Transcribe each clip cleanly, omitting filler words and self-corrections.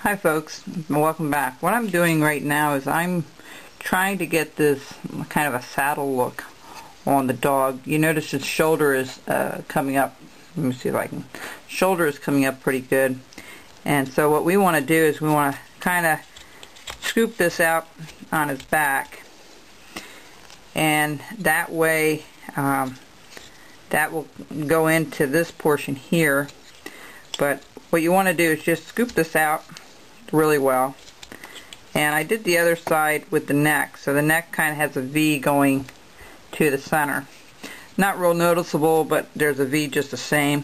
Hi folks, welcome back. What I'm doing right now is I'm trying to get this kind of a saddle look on the dog. You notice his shoulder is coming up. Let me see if I can. Shoulder is coming up pretty good. And so what we want to do is we want to kind of scoop this out on his back. And that way that will go into this portion here. But what you want to do is just scoop this out really well. And I did the other side with the neck, so the neck kind of has a V going to the center. Not real noticeable, but there's a V just the same.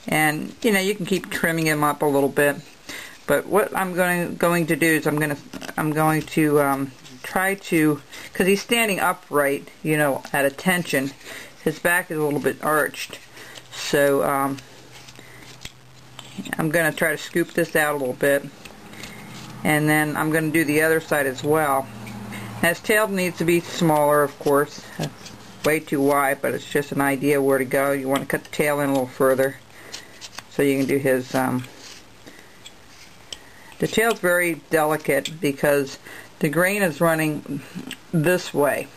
And you know, you can keep trimming him up a little bit. But what I'm going to do is I'm going to try to, because he's standing upright, you know, at attention. His back is a little bit arched, so I'm going to try to scoop this out a little bit. And then I'm going to do the other side as well. Now his tail needs to be smaller, of course. That's way too wide, but it's just an idea where to go. You want to cut the tail in a little further so you can do his... The tail's very delicate because the grain is running this way.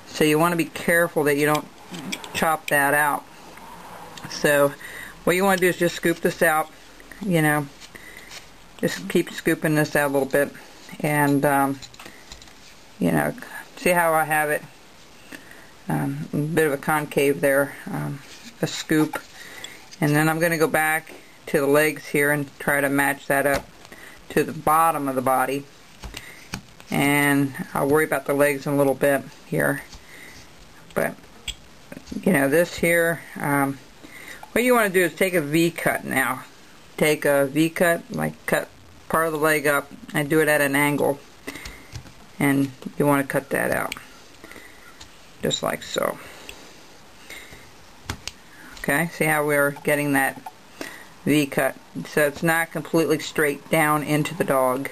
So you want to be careful that you don't chop that out. So what you want to do is just scoop this out, you know. Just keep scooping this out a little bit, and you know, see how I have it, a bit of a concave there, a scoop, and then I'm going to go back to the legs here and try to match that up to the bottom of the body, and I'll worry about the legs in a little bit here. But you know, this here, what you want to do is take a V cut now. Take a V cut, like cut part of the leg up and do it at an angle, and you want to cut that out just like so. Okay, see how we're getting that V cut, so it's not completely straight down into the dog.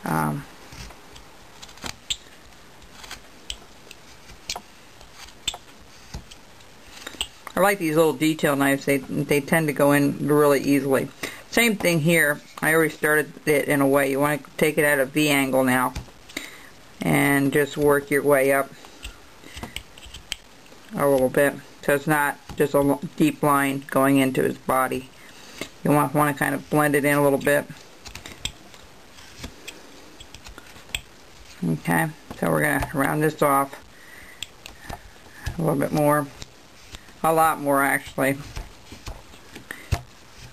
I like these little detail knives. They tend to go in really easily. Same thing here. I already started it in a way. You want to take it at a V angle now and just work your way up a little bit, so it's not just a deep line going into his body. You want to kind of blend it in a little bit. Okay, so we're going to round this off a little bit more. A lot more, actually.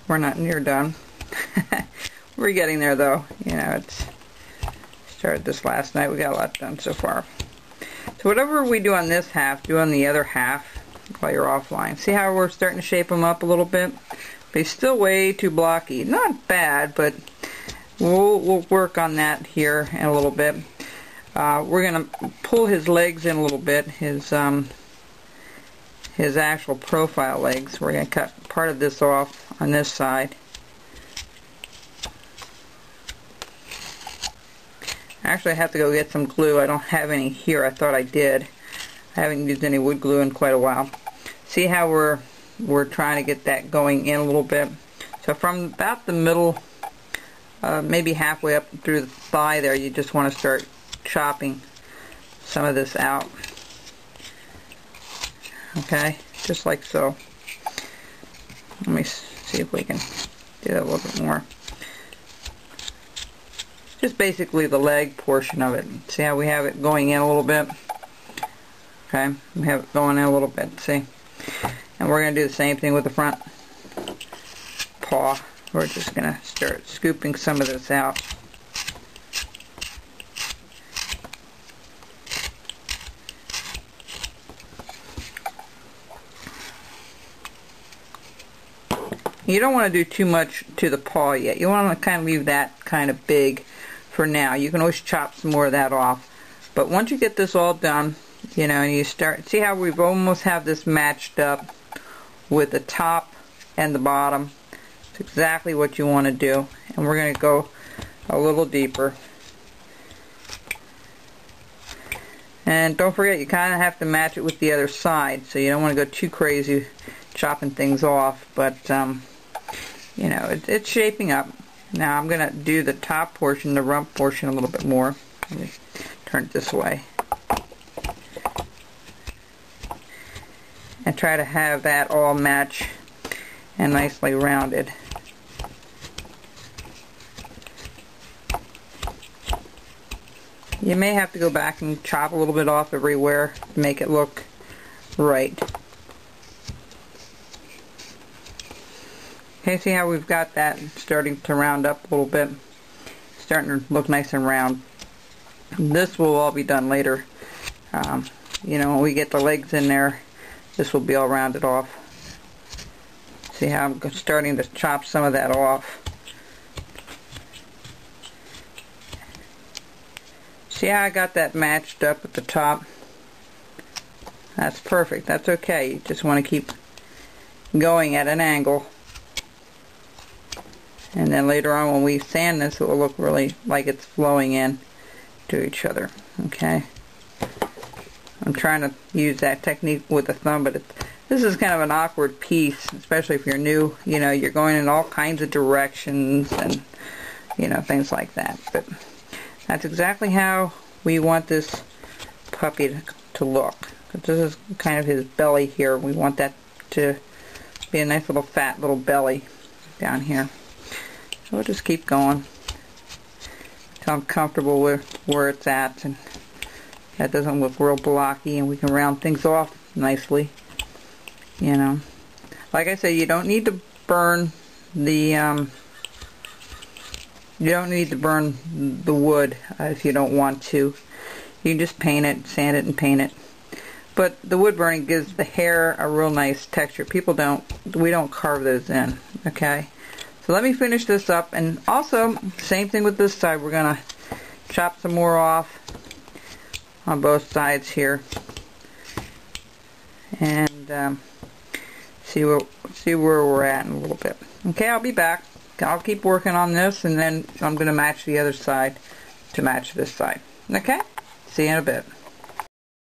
We're not near done. We're getting there, though. You know, it's started this last night. We got a lot done so far. So whatever we do on this half, do on the other half while you're offline. See how we're starting to shape them up a little bit? But he's still way too blocky. Not bad, but we'll work on that here in a little bit. We're going to pull his legs in a little bit. His actual profile legs. We're going to cut part of this off on this side. Actually, I have to go get some glue. I don't have any here. I thought I did. I haven't used any wood glue in quite a while. See how we're trying to get that going in a little bit. So from about the middle, maybe halfway up through the thigh there, you just want to start chopping some of this out. Okay, just like so. Let me see if we can do that a little bit more. Just basically the leg portion of it. See how we have it going in a little bit? Okay, we have it going in a little bit, see? And we're going to do the same thing with the front paw. We're just going to start scooping some of this out. You don't want to do too much to the paw yet. You want to kind of leave that kind of big for now. You can always chop some more of that off. But once you get this all done, you know, and you start, see how we've almost have this matched up with the top and the bottom. It's exactly what you want to do. And we're going to go a little deeper. And don't forget, you kind of have to match it with the other side, so you don't want to go too crazy chopping things off, but you know, it's shaping up. Now I'm going to do the top portion, the rump portion a little bit more. Let me turn it this way. And try to have that all match and nicely rounded. You may have to go back and chop a little bit off everywhere to make it look right. Okay, see how we've got that starting to round up a little bit, starting to look nice and round. This will all be done later. You know, when we get the legs in there, this will be all rounded off. See how I'm starting to chop some of that off. See how I got that matched up at the top? That's perfect. That's okay. You just want to keep going at an angle. And then later on when we sand this, it will look really like it's flowing in to each other. Okay? I'm trying to use that technique with the thumb, but this is kind of an awkward piece, especially if you're new. You know, you're going in all kinds of directions and, you know, things like that. But that's exactly how we want this puppy to look. This is kind of his belly here. We want that to be a nice little fat little belly down here. So we'll just keep going until I'm comfortable with where it's at and that doesn't look real blocky, and we can round things off nicely. You know, like I said, you don't need to burn the wood if you don't want to. You can just paint it, sand it, and paint it. But the wood burning gives the hair a real nice texture. We don't carve those in. Okay. So let me finish this up, and also same thing with this side. We're gonna chop some more off on both sides here, and see where we're at in a little bit. Okay, I'll be back. I'll keep working on this, and then I'm gonna match the other side to match this side. Okay, see you in a bit.